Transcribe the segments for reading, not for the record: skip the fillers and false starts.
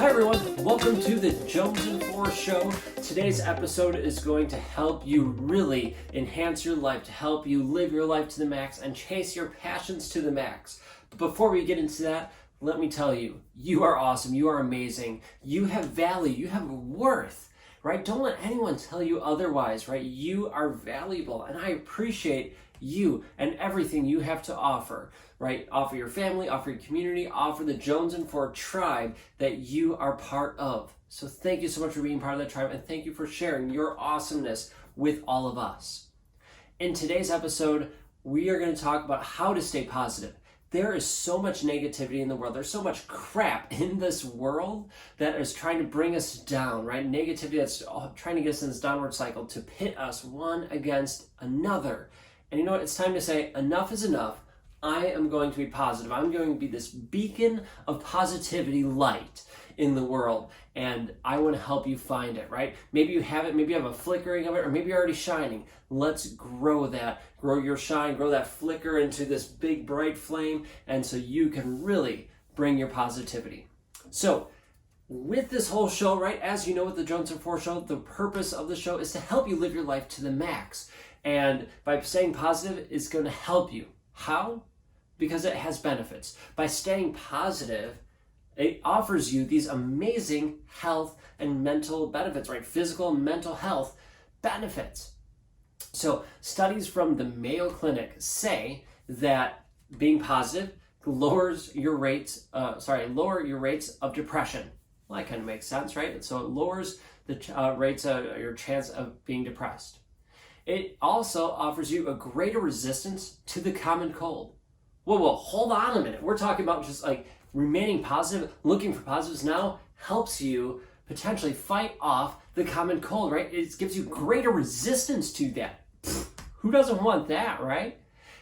Hi everyone, welcome to the Jonesin Show. Today's episode is going to help you really enhance your life, to help you live your life to the max and chase your passions to the max. But before we get into that, let me tell you, you are awesome, you are amazing, you have value, you have worth, right? Don't let anyone tell you otherwise, right? You are valuable, and I appreciate you and everything you have to offer, right? Offer your family, offer your community, offer the Jonesin tribe that you are part of. So thank you so much for being part of that tribe, and thank you for sharing your awesomeness with all of us. In today's episode, we are going to talk about how to stay positive. There is so much negativity in the world. There's so much crap in this world that is trying to bring us down, right? Negativity that's trying to get us in this downward cycle to pit us one against another. And you know what? It's time to say enough is enough. I am going to be positive. I'm going to be this beacon of positivity light in the world, and I want to help you find it, right? Maybe you have it, maybe you have a flickering of it, or maybe you're already shining. Let's grow that, grow your shine, grow that flicker into this big bright flame, and so you can really bring your positivity. So with this whole show, right, as you know with the Jonesin Show, the purpose of the show is to help you live your life to the max. And by staying positive, it's going to help you. How? Because it has benefits. By staying positive, it offers you these amazing health and mental benefits, right? Physical and mental health benefits. So studies from the Mayo Clinic say that being positive lowers your rates, lower your rates of depression. Well, that kind of makes sense, right? So it lowers the rates of your chance of being depressed. It also offers you a greater resistance to the common cold. Whoa, hold on a minute. We're talking about just like remaining positive, looking for positives now helps you potentially fight off the common cold, right? It gives you greater resistance to that. Who doesn't want that, right?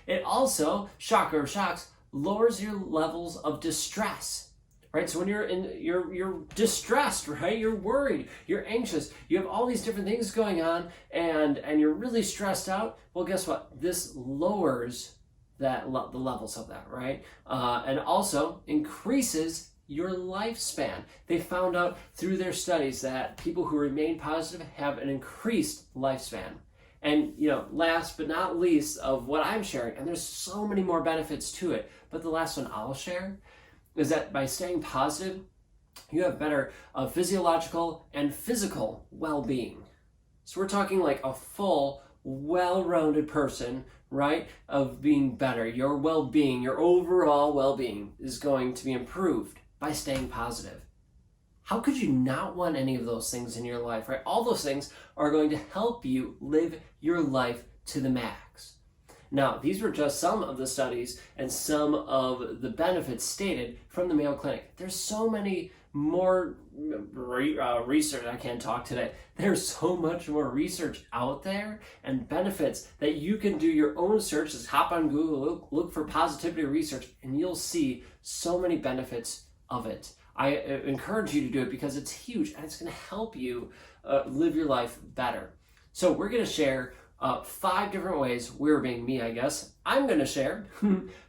It also, shocker of shocks, lowers your levels of distress, right? So when you're distressed, right? You're worried, you're anxious, you have all these different things going on, and you're really stressed out. Well, guess what? This lowers the levels of that, right? And also increases your lifespan. They found out through their studies that people who remain positive have an increased lifespan. And last but not least of what I'm sharing, and there's so many more benefits to it, but the last one I'll share is that by staying positive, you have better physiological and physical well-being. So we're talking like a full, well-rounded person, right, of being better. Your well-being, your overall well-being is going to be improved by staying positive. How could you not want any of those things in your life, right? All those things are going to help you live your life to the max. Now, these were just some of the studies and some of the benefits stated from the Mayo Clinic. There's so many more research. I can't talk today. There's so much more research out there and benefits that you can do your own search. Just hop on Google, look for positivity research, and you'll see so many benefits of it. I encourage you to do it because it's huge and it's going to help you live your life better. So we're going to share 5 different ways. We're being me, I guess. I'm going to share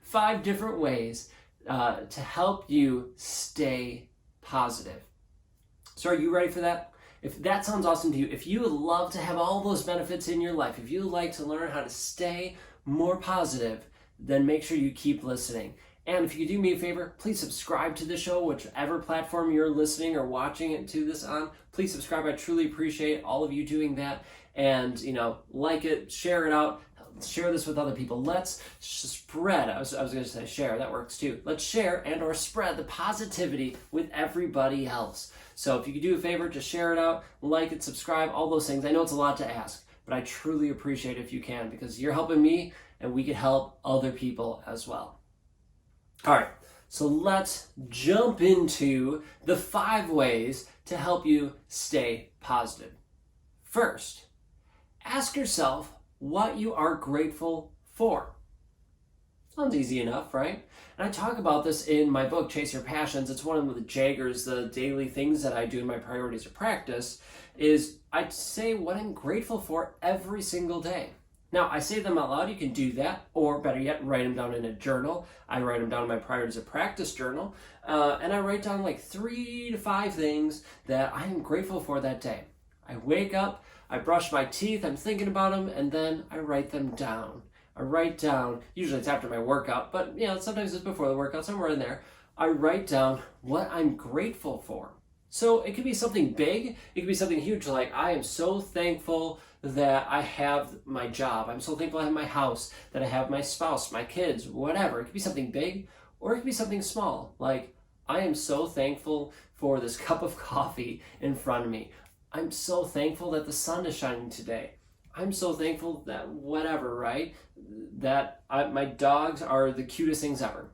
5 different ways to help you stay positive. So are you ready for that? If that sounds awesome to you, if you would love to have all those benefits in your life, if you would like to learn how to stay more positive, then make sure you keep listening. And if you could do me a favor, please subscribe to the show, whichever platform you're listening or watching it to this on. Please subscribe. I truly appreciate all of you doing that. And, like it, share it out. Share this with other people. Let's spread. I was going to say share. That works too. Let's share and or spread the positivity with everybody else. So if you could do a favor, just share it out, like it, subscribe, all those things. I know it's a lot to ask, but I truly appreciate it if you can, because you're helping me and we can help other people as well. All right, so let's jump into the 5 ways to help you stay positive. First, ask yourself what you are grateful for. Sounds easy enough, right? And I talk about this in my book, Chase Your Passions. It's one of the Jaggers, the daily things that I do in my priorities of practice, is I say what I'm grateful for every single day. Now, I say them out loud. You can do that, or better yet, write them down in a journal. I write them down in my Priorities of Practice journal, and I write down like 3 to 5 things that I am grateful for that day. I wake up, I brush my teeth, I'm thinking about them, and then I write them down. I write down, usually it's after my workout, but sometimes it's before the workout, somewhere in there. I write down what I'm grateful for. So it could be something big, it could be something huge, like I am so thankful that I have my job. I'm so thankful I have my house, that I have my spouse, my kids, whatever. It could be something big, or it could be something small, like I am so thankful for this cup of coffee in front of me. I'm so thankful that the sun is shining today. I'm so thankful that whatever, right? That my dogs are the cutest things ever.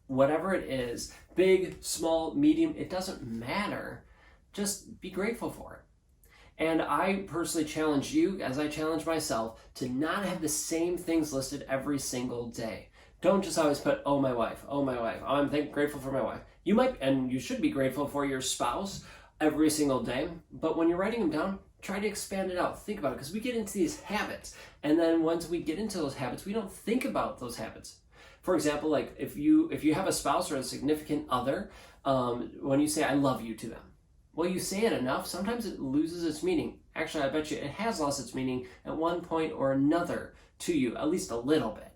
Whatever it is, big, small, medium, it doesn't matter. Just be grateful for it. And I personally challenge you, as I challenge myself, to not have the same things listed every single day. Don't just always put, oh, my wife, oh, I'm grateful for my wife. You might, and you should be grateful for your spouse every single day, but when you're writing them down, try to expand it out. Think about it, because we get into these habits, and then once we get into those habits, we don't think about those habits. For example, like if you have a spouse or a significant other, when you say I love you to them, well, you say it enough, sometimes it loses its meaning. Actually, I bet you it has lost its meaning at one point or another to you, at least a little bit.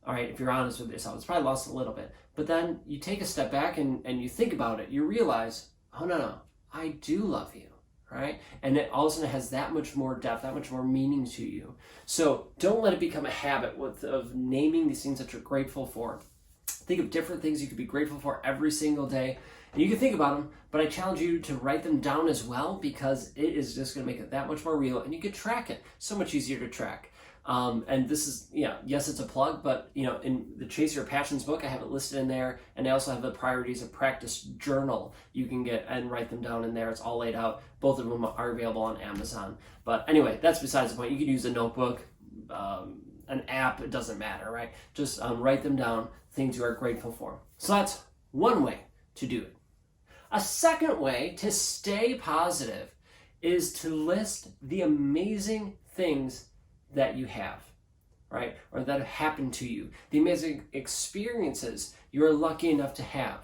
All right, if you're honest with yourself, it's probably lost a little bit. But then you take a step back and you think about it, you realize, oh, no, I do love you. Right? And it all of a sudden has that much more depth, that much more meaning to you. So don't let it become a habit of naming these things that you're grateful for. Think of different things you could be grateful for every single day. And you can think about them, but I challenge you to write them down as well, because it is just going to make it that much more real, and you can track it. So much easier to track. And this is, yes, it's a plug, but, in the Chase Your Passions book, I have it listed in there. And I also have the Priorities of Practice journal you can get and write them down in there. It's all laid out. Both of them are available on Amazon. But anyway, that's besides the point. You can use a notebook, an app, it doesn't matter, right? Just write them down, things you are grateful for. So that's one way to do it. A second way to stay positive is to list the amazing things that you have, right? Or that have happened to you. The amazing experiences you're lucky enough to have.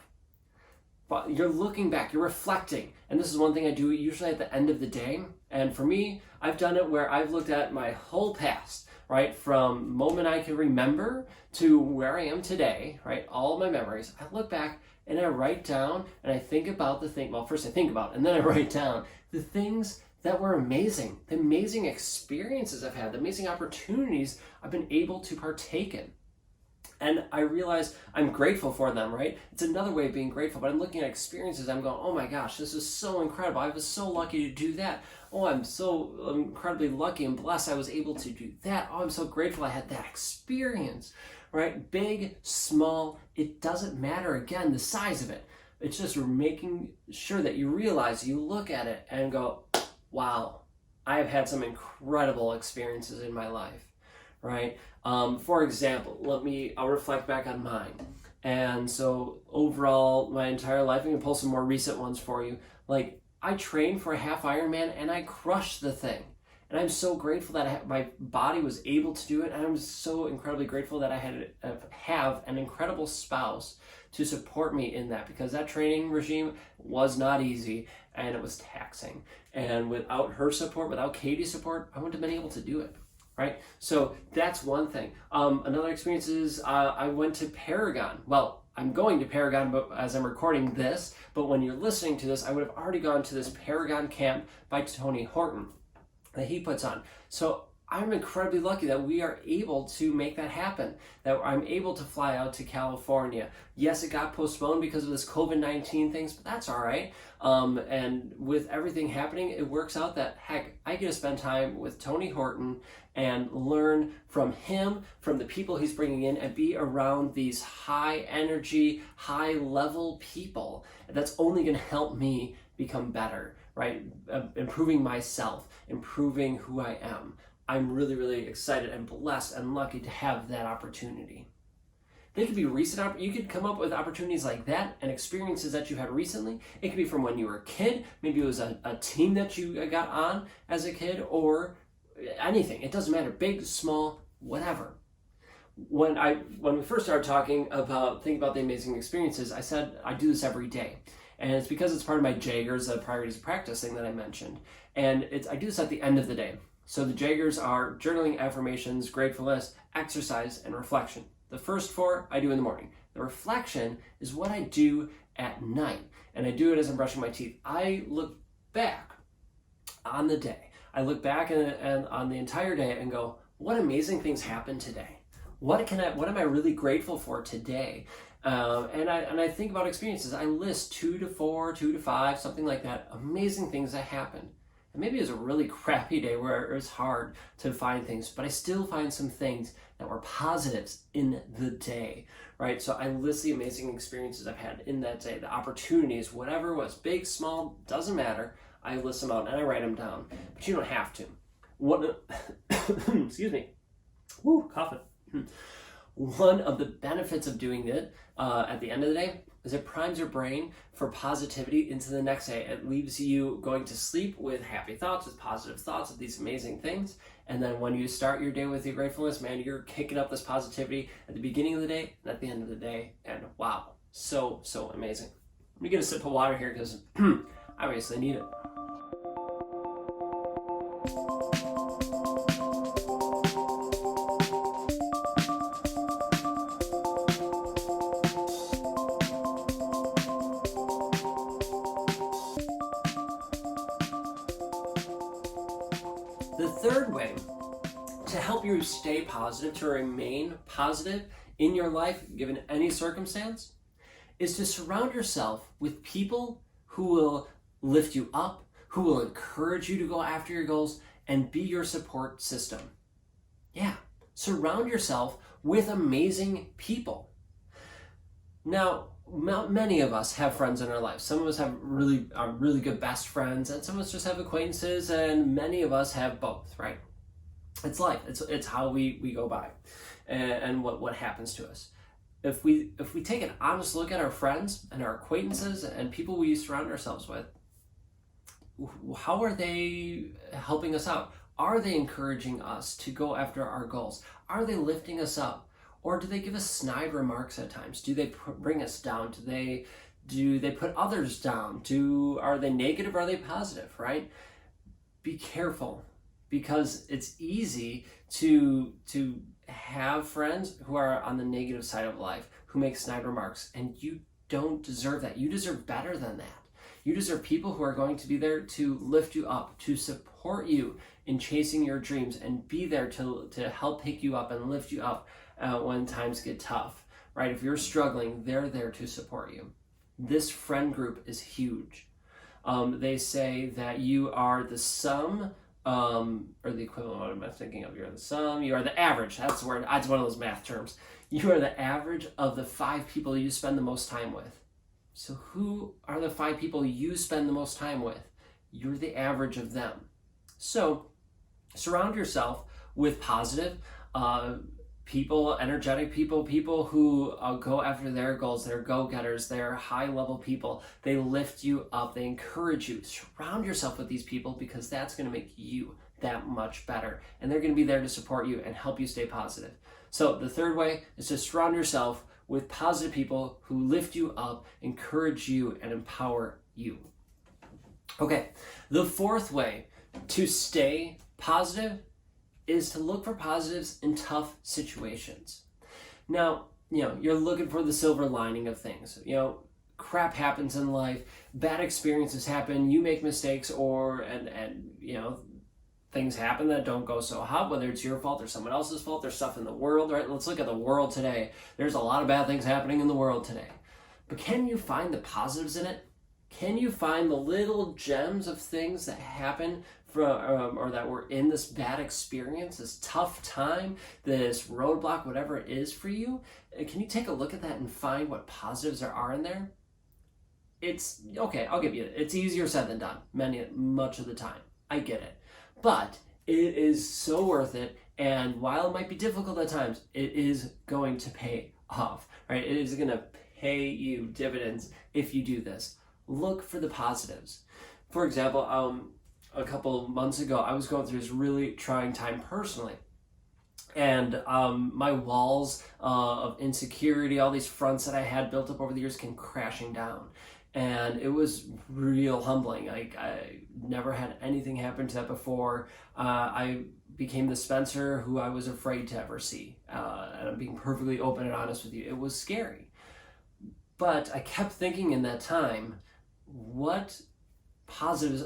But you're looking back, you're reflecting. And this is one thing I do usually at the end of the day. And for me, I've done it where I've looked at my whole past, right? From moment I can remember to where I am today, right? All of my memories. I look back and I write down and I think about first I think about and then I write down the things that were amazing, the amazing experiences I've had, the amazing opportunities I've been able to partake in. And I realize I'm grateful for them, right? It's another way of being grateful, but I'm looking at experiences, I'm going, oh my gosh, this is so incredible. I was so lucky to do that. Oh, I'm so incredibly lucky and blessed I was able to do that. Oh, I'm so grateful I had that experience, right? Big, small, it doesn't matter, again, the size of it. It's just making sure that you realize, you look at it and go, wow, I have had some incredible experiences in my life, right? For example, I'll reflect back on mine. And so overall, my entire life, I'm gonna pull some more recent ones for you. Like, I trained for a half Ironman and I crushed the thing. And I'm so grateful that my body was able to do it. And I'm so incredibly grateful that I have an incredible spouse to support me in that, because that training regime was not easy and it was taxing. And without her support, without Katie's support, I wouldn't have been able to do it, right? So that's one thing. Another experience is I went to Paragon. Well, I'm going to Paragon as I'm recording this, but when you're listening to this, I would have already gone to this Paragon camp by Tony Horton that he puts on. So I'm incredibly lucky that we are able to make that happen, that I'm able to fly out to California. Yes, it got postponed because of this COVID-19 things, but that's all right. And with everything happening, it works out that, heck, I get to spend time with Tony Horton and learn from him, from the people he's bringing in, and be around these high energy, high level people. That's only going to help me become better, right? Improving myself, improving who I am. I'm really, really excited and blessed and lucky to have that opportunity. They could be recent, you could come up with opportunities like that and experiences that you had recently. It could be from when you were a kid, maybe it was a team that you got on as a kid, or anything. It doesn't matter, big, small, whatever. When we first started thinking about the amazing experiences, I said I do this every day. And it's because it's part of my Jaggers, the priorities of practice thing that I mentioned. And I do this at the end of the day. So the Jaggers are journaling, affirmations, gratefulness, exercise, and reflection. The first 4 I do in the morning. The reflection is what I do at night. And I do it as I'm brushing my teeth. I look back on the day. I look back and on the entire day and go, what amazing things happened today? What am I really grateful for today? And I think about experiences. I list 2 to 4, 2 to 5, something like that. Amazing things that happened. And maybe it was a really crappy day where it was hard to find things, but I still find some things that were positives in the day, right? So I list the amazing experiences I've had in that day, the opportunities, whatever it was, big, small, doesn't matter. I list them out and I write them down, but you don't have to. Excuse me. Woo, coughing. One of the benefits of doing it at the end of the day is it primes your brain for positivity into the next day. It leaves you going to sleep with happy thoughts, with positive thoughts of these amazing things. And then when you start your day with your gratefulness, man, you're kicking up this positivity at the beginning of the day and at the end of the day. And wow, so amazing. Let me get a sip of water here because I obviously need it. The third way to help you stay positive, to remain positive in your life, given any circumstance, is to surround yourself with people who will lift you up, who will encourage you to go after your goals and be your support system. Yeah, surround yourself with amazing people. Now, many of us have friends in our lives. Some of us have really good best friends, and some of us just have acquaintances, and many of us have both, right? It's life. It's how we go by, and what happens to us. If we take an honest look at our friends and our acquaintances and people we surround ourselves with, how are they helping us out? Are they encouraging us to go after our goals? Are they lifting us up? Or do they give us snide remarks at times? Do they bring us down? Do they put others down? Are they negative or are they positive, right? Be careful, because it's easy to have friends who are on the negative side of life, who make snide remarks, and you don't deserve that. You deserve better than that. You deserve people who are going to be there to lift you up, to support you in chasing your dreams, and be there to help pick you up and lift you up when times get tough, right? If you're struggling, they're there to support you. This friend group is huge. They say that you are the sum, or the equivalent, what am I thinking of? You're the sum, you are the average. That's the word. That's one of those math terms. You are the average of the 5 people you spend the most time with. So who are the 5 people you spend the most time with? You're the average of them. So surround yourself with positive people, energetic people who go after their goals. They're go-getters. They're high-level people. They lift you up. They encourage you. Surround yourself with these people, because that's going to make you that much better. And they're going to be there to support you and help you stay positive. So the third way is to surround yourself with positive people who lift you up, encourage you, and empower you. Okay, the fourth way to stay positive is to look for positives in tough situations. Now, you're looking for the silver lining of things. Crap happens in life, bad experiences happen, you make mistakes, and things happen that don't go so hot, whether it's your fault or someone else's fault. There's stuff in the world, right? Let's look at the world today. There's a lot of bad things happening in the world today. But can you find the positives in it? Can you find the little gems of things that happen or that were in this bad experience, this tough time, this roadblock, whatever it is for you? Can you take a look at that and find what positives there are in there? It's okay, I'll give you it. It's easier said than done, much of the time. I get it. But it is so worth it, and while it might be difficult at times, it is going to pay off, right? It is going to pay you dividends if you do this. Look for the positives. For example, a couple of months ago, I was going through this really trying time personally. And my walls of insecurity, all these fronts that I had built up over the years came crashing down. And it was real humbling. I never had anything happen to that before. I became the Spencer who I was afraid to ever see. And I'm being perfectly open and honest with you. It was scary. But I kept thinking in that time, what positives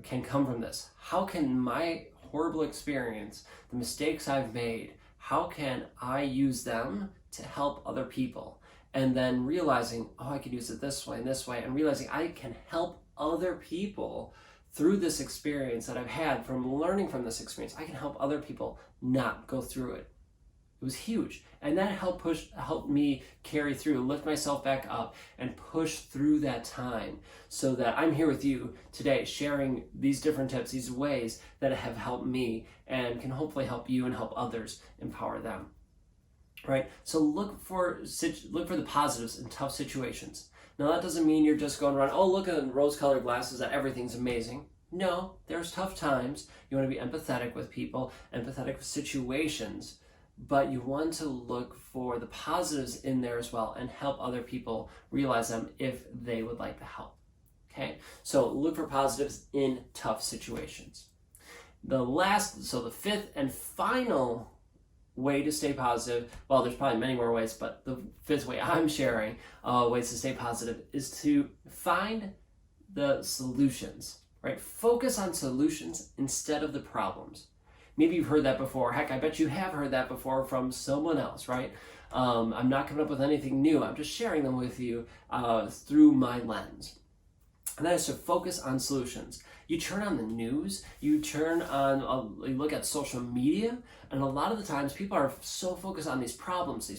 can come from this? How can my horrible experience, the mistakes I've made, how can I use them to help other people? And then realizing, oh, I could use it this way, and realizing I can help other people through this experience that I've had from learning from this experience. I can help other people not go through it. It was huge. And that helped me carry through, lift myself back up, and push through that time so that I'm here with you today sharing these different tips, these ways that have helped me and can hopefully help you and help others, empower them. Right? So look for the positives in tough situations. Now that doesn't mean you're just going around, oh, look at the rose-colored glasses, that everything's amazing. No, there's tough times. You want to be empathetic with people, empathetic with situations, but you want to look for the positives in there as well and help other people realize them if they would like the help. Okay? So look for positives in tough situations. The fifth and final way to stay positive, well, there's probably many more ways, but the fifth way I'm sharing ways to stay positive is to find the solutions, right? Focus on solutions instead of the problems. Maybe you've heard that before. Heck, I bet you have heard that before from someone else, right? I'm not coming up with anything new. I'm just sharing them with you through my lens. And that is to focus on solutions. You turn on the news, you look at social media, and a lot of the times people are so focused on these problems,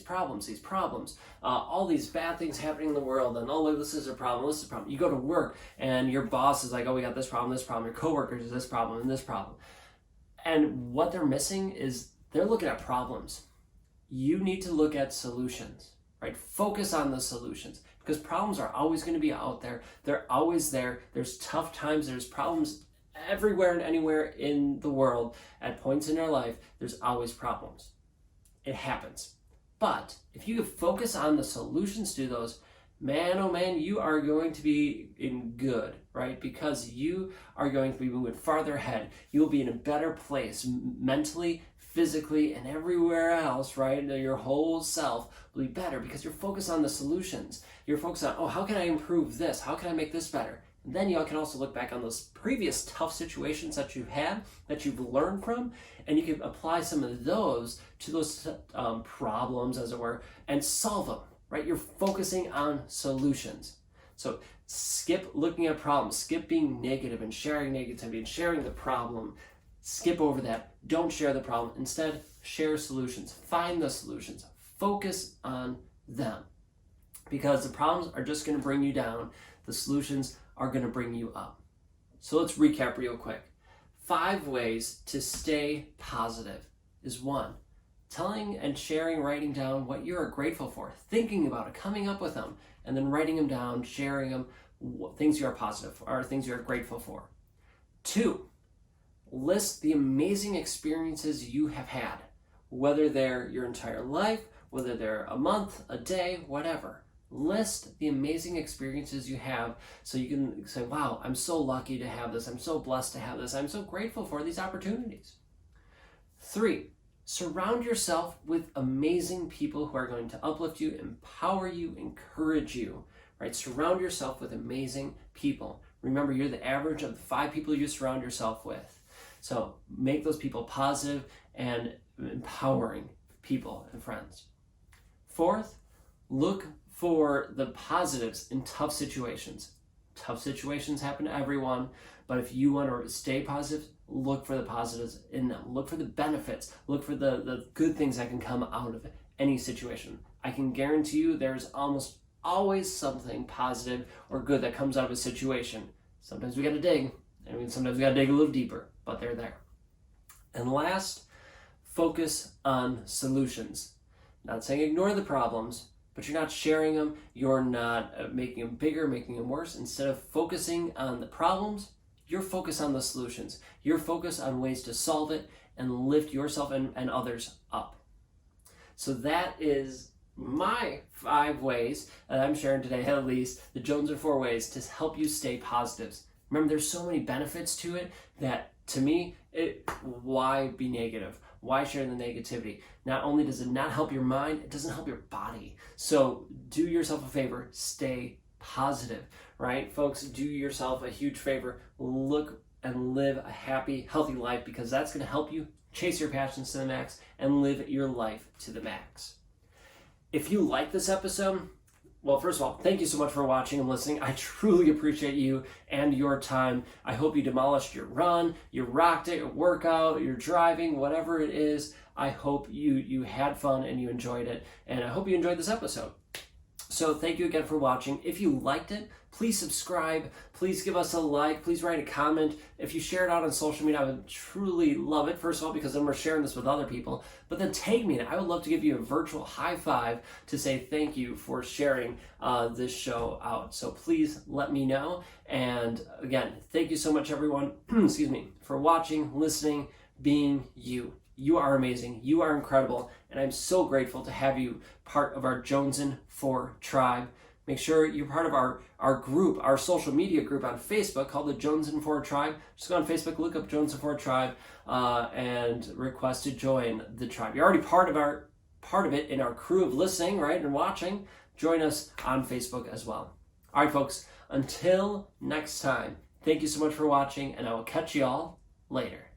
all these bad things happening in the world, and oh, this is a problem. You go to work, and your boss is like, oh, we got this problem, your coworkers is this problem, and this problem. And what they're missing is they're looking at problems. You need to look at solutions, right? Focus on the solutions because problems are always going to be out there. They're always there. There's tough times. There's problems everywhere and anywhere in the world. At points in our life, there's always problems. It happens. But if you focus on the solutions to those, man, oh man, you are going to be in good, right? Because you are going to be moving farther ahead. You'll be in a better place mentally, physically, and everywhere else, right? Your whole self will be better because you're focused on the solutions. You're focused on, oh, how can I improve this? How can I make this better? And then you can also look back on those previous tough situations that you've had, that you've learned from, and you can apply some of those to those problems, as it were, and solve them. Right? You're focusing on solutions. So skip looking at problems, skip being negative and sharing negativity and sharing the problem. Skip over that. Don't share the problem. Instead, share solutions. Find the solutions. Focus on them. Because the problems are just going to bring you down. The solutions are going to bring you up. So let's recap real quick. 5 ways to stay positive is 1. Telling and sharing, writing down what you are grateful for, thinking about it, coming up with them, and then writing them down, sharing them, things you are positive for, or things you are grateful for. 2, list the amazing experiences you have had, whether they're your entire life, whether they're a month, a day, whatever. List the amazing experiences you have so you can say, wow, I'm so lucky to have this. I'm so blessed to have this. I'm so grateful for these opportunities. 3, surround yourself with amazing people who are going to uplift you, empower you, encourage you, right? Surround yourself with amazing people. Remember, you're the average of the 5 people you surround yourself with. So make those people positive and empowering people and friends. 4th, look for the positives in tough situations. Tough situations happen to everyone, but if you want to stay positive, look for the positives in them. Look for the benefits. Look for the good things that can come out of any situation. I can guarantee you there's almost always something positive or good that comes out of a situation. Sometimes we got to dig. Sometimes we got to dig a little deeper, but they're there. And last, focus on solutions. Not saying ignore the problems, but you're not sharing them. You're not making them bigger, making them worse. Instead of focusing on the problems, You're focused on the solutions. You're focused on ways to solve it and lift yourself and others up. So that is my 5 ways that I'm sharing today, at least, the Jonesin 4 ways to help you stay positive. Remember, there's so many benefits to it that, to me, why be negative? Why share the negativity? Not only does it not help your mind, it doesn't help your body. So do yourself a favor, stay positive, right? Folks, do yourself a huge favor. Look and live a happy, healthy life, because that's going to help you chase your passions to the max and live your life to the max. If you like this episode, well, first of all, thank you so much for watching and listening. I truly appreciate you and your time. I hope you demolished your run, you rocked it, your workout, your driving, whatever it is. I hope you had fun and you enjoyed it. And I hope you enjoyed this episode. So thank you again for watching. If you liked it, please subscribe. Please give us a like. Please write a comment. If you share it out on social media, I would truly love it. First of all, because then we're sharing this with other people. But then tag me in it. I would love to give you a virtual high five to say thank you for sharing this show out. So please let me know. And again, thank you so much, everyone. Excuse me, for watching, listening, being you. You are amazing. You are incredible. And I'm so grateful to have you part of our Jonesin 4 tribe. Make sure you're part of our group, our social media group on Facebook called the Jonesin 4 Tribe. Just go on Facebook, look up Jonesin 4 Tribe, and request to join the tribe. You're already part of it in our crew of listening, right, and watching. Join us on Facebook as well. All right, folks, until next time, thank you so much for watching, and I will catch you all later.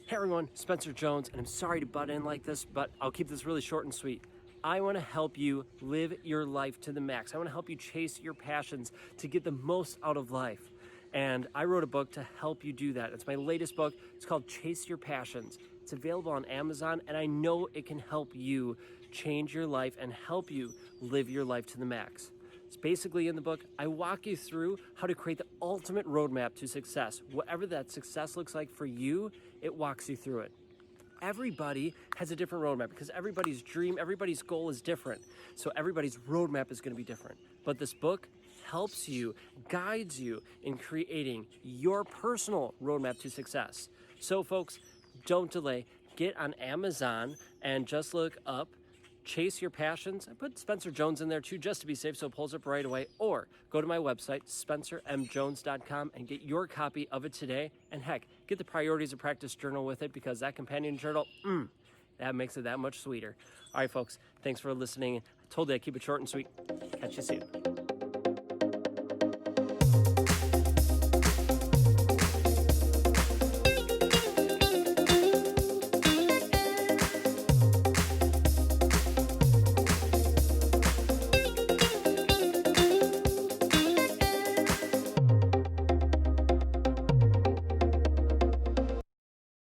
Hey everyone, Spencer Jones, and I'm sorry to butt in like this, but I'll keep this really short and sweet. I want to help you live your life to the max. I want to help you chase your passions to get the most out of life. And I wrote a book to help you do that. It's my latest book. It's called Chase Your Passions. It's available on Amazon, and I know it can help you change your life and help you live your life to the max. It's basically in the book, I walk you through how to create the ultimate roadmap to success. Whatever that success looks like for you, it walks you through it. Everybody has a different roadmap because everybody's dream, everybody's goal is different. So everybody's roadmap is going to be different. But this book helps you, guides you in creating your personal roadmap to success. So folks, don't delay. Get on Amazon and just look up Chase Your Passions. I put Spencer Jones in there too, just to be safe, so it pulls up right away. Or go to my website, spencermjones.com, and get your copy of it today. And heck, get the Priorities of Practice journal with it, because that companion journal, that makes it that much sweeter. All right, folks, thanks for listening. I told you I'd keep it short and sweet. Catch you soon.